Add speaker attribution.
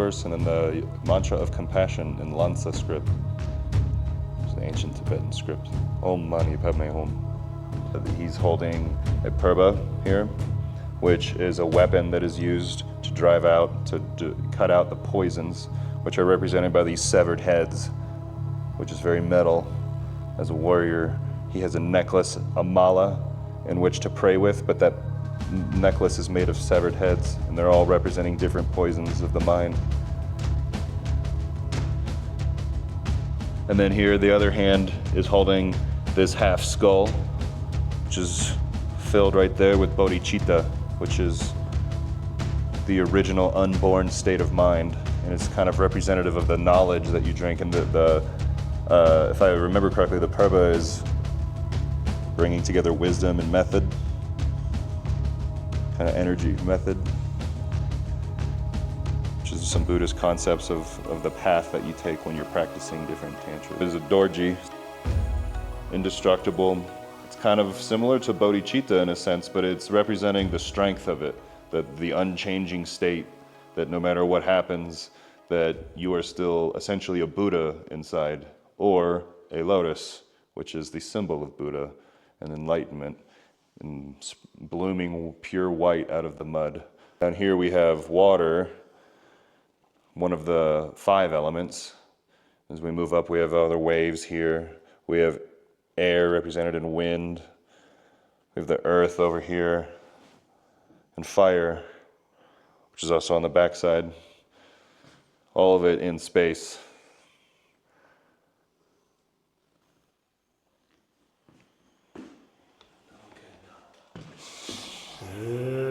Speaker 1: verse, and then the mantra of compassion in Lansa script, which is the ancient Tibetan script. Om Mani Padme Hum. He's holding a purba here, which is a weapon that is used to drive out, to cut out the poisons, which are represented by these severed heads, which is very metal. As a warrior, he has a necklace, a mala, in which to pray with, but that necklace is made of severed heads, and they're all representing different poisons of the mind. And then here, the other hand is holding this half skull, which is filled right there with bodhicitta, which is the original unborn state of mind, and it's kind of representative of the knowledge that you drink. And if I remember correctly, the purba is bringing together wisdom and method, kind of energy method, which is some Buddhist concepts of the path that you take when you're practicing different tantra. There's a dorji, indestructible. It's kind of similar to bodhicitta in a sense, but it's representing the strength of it, the unchanging state, that no matter what happens, that you are still essentially a Buddha inside, or a lotus, which is the symbol of Buddha and enlightenment, and blooming pure white out of the mud. Down here we have water, one of the 5 elements. As we move up, we have other waves here. We have air represented in wind. We have the earth over here, and fire, which is also on the backside. All of it in space.
Speaker 2: Okay.